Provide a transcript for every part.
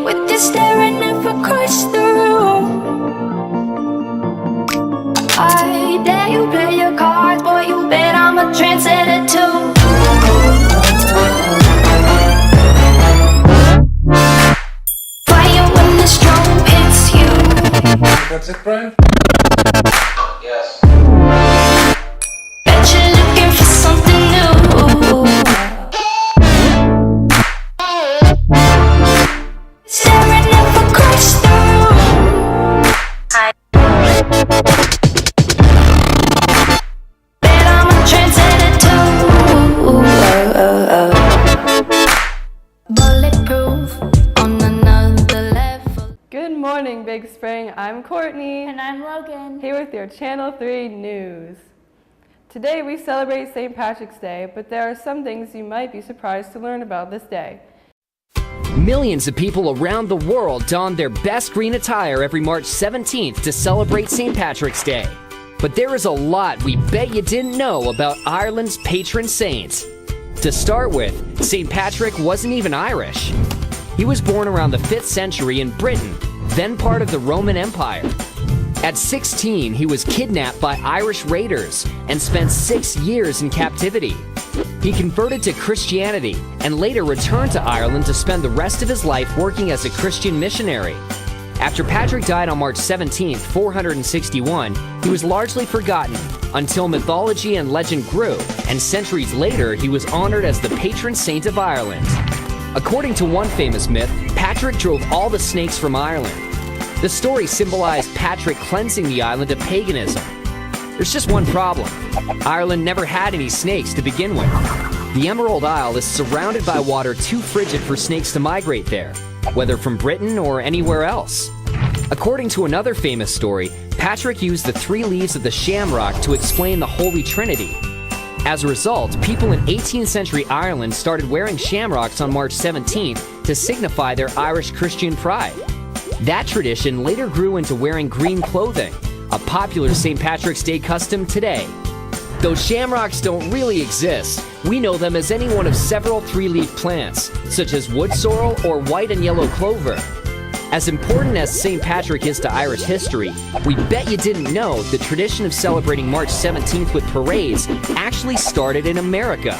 with your stare and never cross the room. I dare you play your cards, boy, you bet I'm a trendsetter too. Fire when the strobe hits you. That's it, Brian? Yes. Bet you're looking for something new. Staring never cross the room. Bet I'm a trendsetter too. Bulletproof on another level. Good morning, Big Spring. I'm Courtney. And I'm Logan. Here with your Channel 3 news. Today we celebrate St. Patrick's Day, but there are some things you might be surprised to learn about this day. Millions of people around the world don their best green attire every March 17th to celebrate St. Patrick's Day. But there is a lot we bet you didn't know about Ireland's patron saint. To start with, St. Patrick wasn't even Irish. He was born around the 5th century in Britain, then part of the Roman Empire. At 16, he was kidnapped by Irish raiders and spent 6 years in captivity. He converted to Christianity and later returned to Ireland to spend the rest of his life working as a Christian missionary. After Patrick died on March 17, 461, he was largely forgotten until mythology and legend grew, and centuries later he was honored as the patron saint of Ireland. According to one famous myth, Patrick drove all the snakes from Ireland. The story symbolized Patrick cleansing the island of paganism. There's just one problem. Ireland never had any snakes to begin with. The Emerald Isle is surrounded by water too frigid for snakes to migrate there, whether from Britain or anywhere else. According to another famous story, Patrick used the 3 leaves of the shamrock to explain the Holy Trinity. As a result, people in 18th century Ireland started wearing shamrocks on March 17th to signify their Irish Christian pride. That tradition later grew into wearing green clothing, a popular St. Patrick's Day custom today. Though shamrocks don't really exist, we know them as any one of several 3-leaf plants, such as wood sorrel or white and yellow clover. As important as St. Patrick is to Irish history, we bet you didn't know the tradition of celebrating March 17th with parades actually started in America.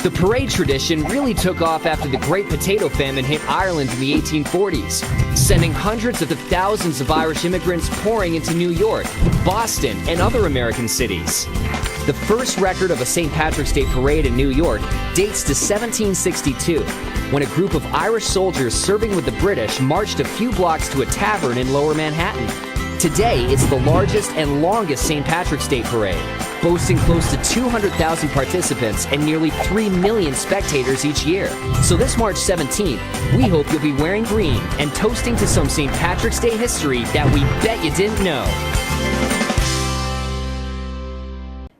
The parade tradition really took off after the Great Potato Famine hit Ireland in the 1840s, sending hundreds of thousands of Irish immigrants pouring into New York, Boston, and other American cities. The first record of a St. Patrick's Day parade in New York dates to 1762, when a group of Irish soldiers serving with the British marched a few blocks to a tavern in Lower Manhattan. Today, it's the largest and longest St. Patrick's Day parade, boasting close to 200,000 participants and nearly 3 million spectators each year. So this March 17th, we hope you'll be wearing green and toasting to some St. Patrick's Day history that we bet you didn't know.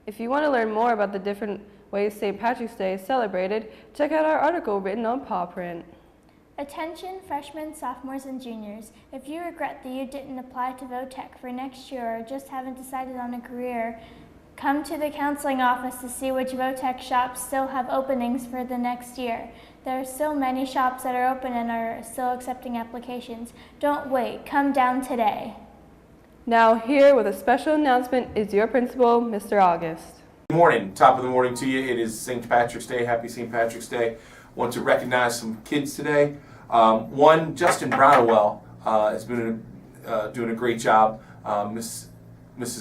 If you want to learn more about the different ways St. Patrick's Day is celebrated, check out our article written on Paw Print. Attention freshmen, sophomores, and juniors. If you regret that you didn't apply to VOTEC for next year or just haven't decided on a career, come to the counseling office to see which VOTEC shops still have openings for the next year. There are still many shops that are open and are still accepting applications. Don't wait. Come down today. Now here with a special announcement is your principal, Mr. August. Good morning. Top of the morning to you. It is St. Patrick's Day. Happy St. Patrick's Day. Want to recognize some kids today. One, Justin Brownwell, has been doing a great job. Mrs.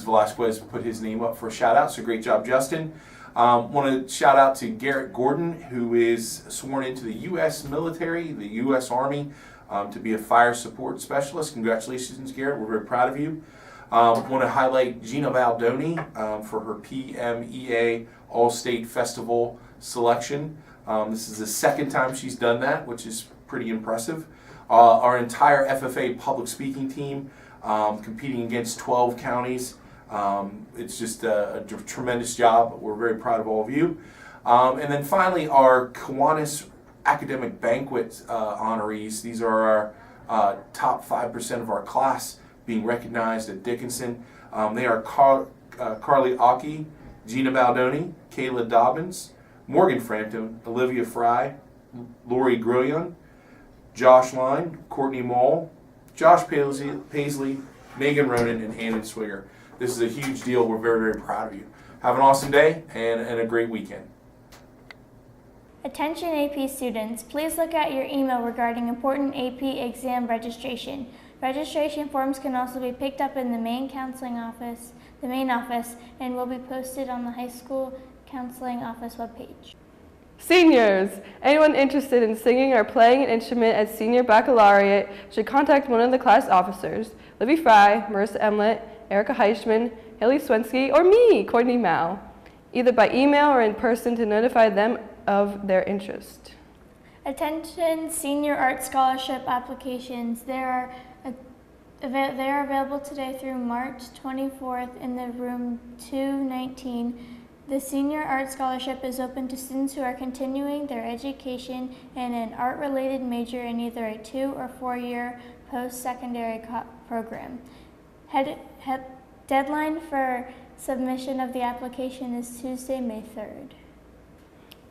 Velasquez put his name up for a shout out, so great job, Justin. Want to shout out to Garrett Gordon, who is sworn into the U.S. military, the U.S. Army, to be a fire support specialist. Congratulations, Garrett. We're very proud of you. Want to highlight Gina Baldoni for her PMEA All-State Festival selection. This is the second time she's done that, which is pretty impressive. Our entire FFA public speaking team, competing against 12 counties. It's just a tremendous job. We're very proud of all of you. And then finally, our Kiwanis Academic Banquet honorees. These are our top 5% of our class being recognized at Dickinson. They are Carly Aki, Gina Baldoni, Kayla Dobbins, Morgan Frampton, Olivia Fry, Lori Grillion, Josh Line, Courtney Mole, Josh Paisley, Megan Ronan, and Hannon Swigger. This is a huge deal. We're very, very proud of you. Have an awesome day and a great weekend. Attention AP students, please look at your email regarding important AP exam registration. Registration forms can also be picked up in the main office, and will be posted on the high school counseling office webpage. Seniors! Anyone interested in singing or playing an instrument at Senior Baccalaureate should contact one of the class officers, Libby Fry, Marissa Emlett, Erica Heichman, Haley Swensky, or me, Courtney Mao, either by email or in person to notify them of their interest. Attention Senior Art Scholarship applications. They are available today through March 24th in the room 219. The Senior Art Scholarship is open to students who are continuing their education in an art-related major in either a 2- or 4-year post-secondary program. Deadline for submission of the application is Tuesday, May 3rd.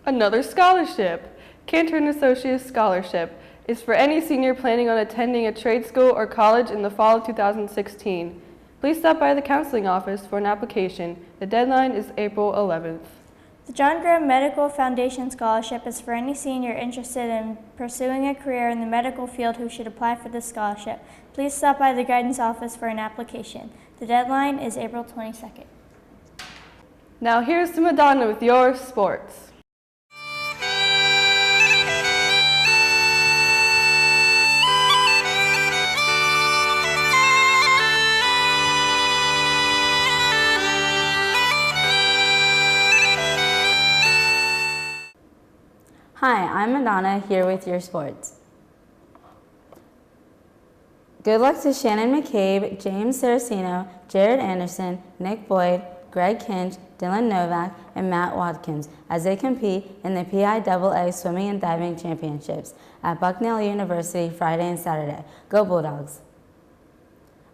Another scholarship. Cantor & Associates Scholarship is for any senior planning on attending a trade school or college in the fall of 2016. Please stop by the counseling office for an application. The deadline is April 11th. The John Graham Medical Foundation Scholarship is for any senior interested in pursuing a career in the medical field who should apply for this scholarship. Please stop by the guidance office for an application. The deadline is April 22nd. Now here's to Madonna with your sports. Hi, I'm Madonna here with your sports. Good luck to Shannon McCabe, James Saraceno, Jared Anderson, Nick Boyd, Greg Kinch, Dylan Novak, and Matt Watkins as they compete in the PIAA Swimming and Diving Championships at Bucknell University Friday and Saturday. Go Bulldogs!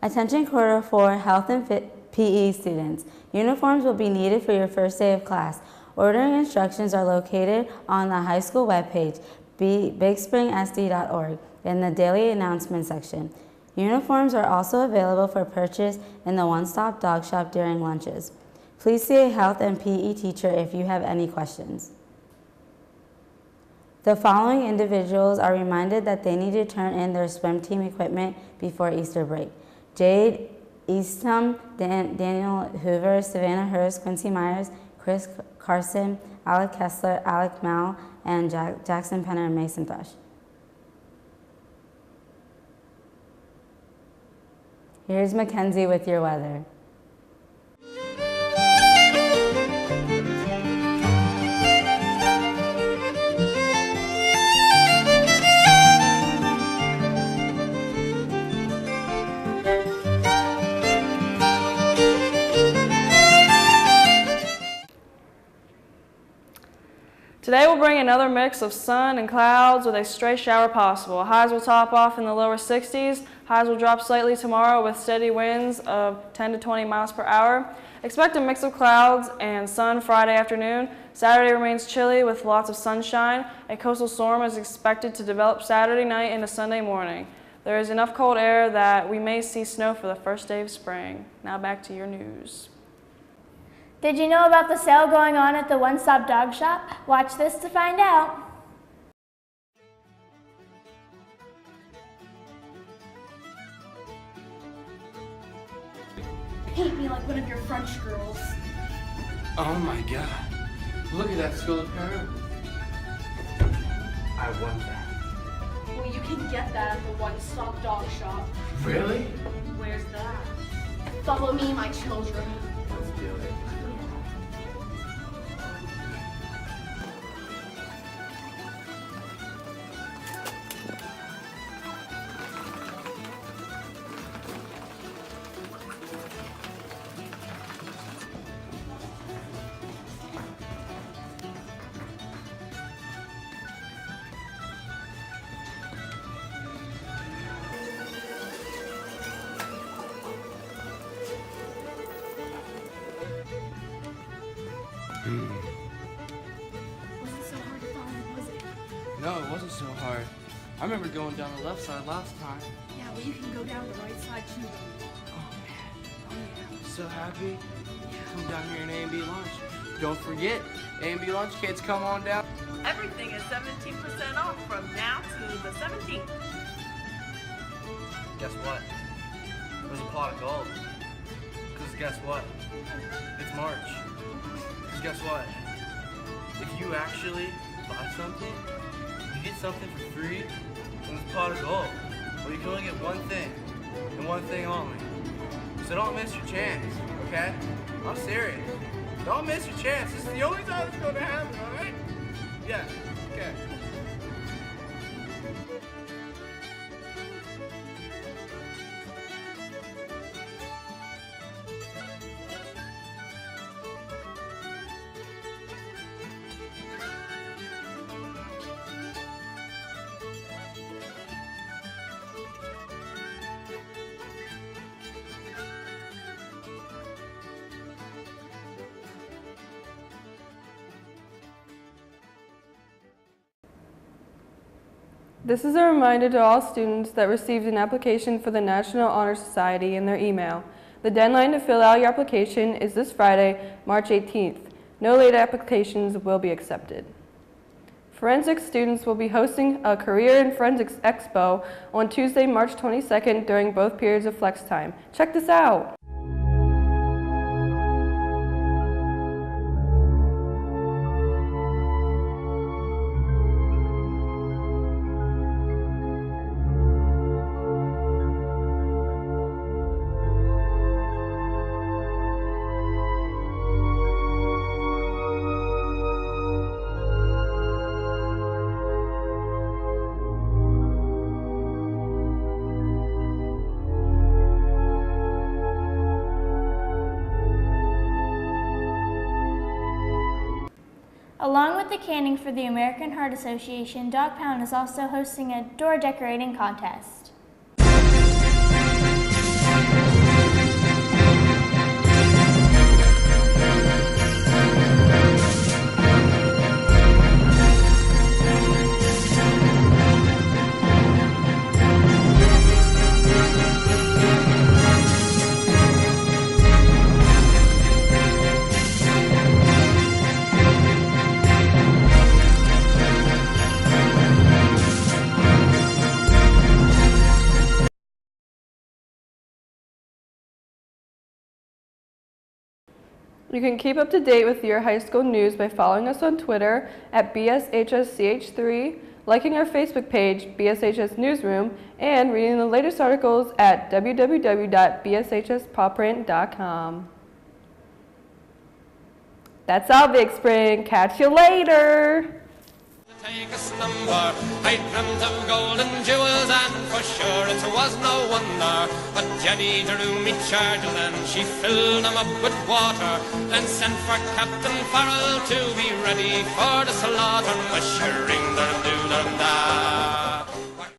Attention Quarter 4 Health and PE students. Uniforms will be needed for your first day of class. Ordering instructions are located on the high school webpage, bigspringsd.org, in the daily announcement section. Uniforms are also available for purchase in the one-stop dog shop during lunches. Please see a health and PE teacher if you have any questions. The following individuals are reminded that they need to turn in their swim team equipment before Easter break: Jade Eastham, Daniel Hoover, Savannah Hurst, Quincy Myers, Chris Carson, Alec Kessler, Alec Mao, and Jackson Penner and Mason Thrush. Here's Mackenzie with your weather. Today we'll bring another mix of sun and clouds with a stray shower possible. Highs will top off in the lower 60s. Highs will drop slightly tomorrow with steady winds of 10 to 20 miles per hour. Expect a mix of clouds and sun Friday afternoon. Saturday remains chilly with lots of sunshine. A coastal storm is expected to develop Saturday night into Sunday morning. There is enough cold air that we may see snow for the first day of spring. Now back to your news. Did you know about the sale going on at the One Stop Dog Shop? Watch this to find out. Paint me like one of your French girls. Oh my god. Look at that skull apparel. I want that. Well, you can get that at the One Stop Dog Shop. Really? Where's that? Follow me, my children. Let's do it. Wasn't so hard to find, was it? No, it wasn't so hard. I remember going down the left side last time. Yeah, well, you can go down the right side too. Oh man, oh yeah, I'm so happy. Come down here in A&B lunch. Don't forget, A&B lunch, kids, come on down. Everything is 17% off from now to the 17th. Guess what? There's a pot of gold. Because guess what? It's March. Because guess what? If you actually buy something, you get something for free, and it's a pot of gold. Well, you can only get one thing, and one thing only. So don't miss your chance, okay? I'm serious. Don't miss your chance. This is the only time it's going to happen, alright? Yeah, okay. This is a reminder to all students that received an application for the National Honor Society in their email. The deadline to fill out your application is this Friday, March 18th. No late applications will be accepted. Forensics students will be hosting a Career in Forensics Expo on Tuesday, March 22nd during both periods of flex time. Check this out! Along with the canning for the American Heart Association, Dog Pound is also hosting a door decorating contest. You can keep up to date with your high school news by following us on Twitter at BSHSCH3, liking our Facebook page, BSHS Newsroom, and reading the latest articles at www.bshspawprint.com. That's all, Big Spring. Catch you later! Take us number, hydrants of gold and jewels, and for sure it was no wonder. But Jenny drew me charges and she filled them up with water, then sent for Captain Farrell to be ready for the slaughter. Mushering them do them da.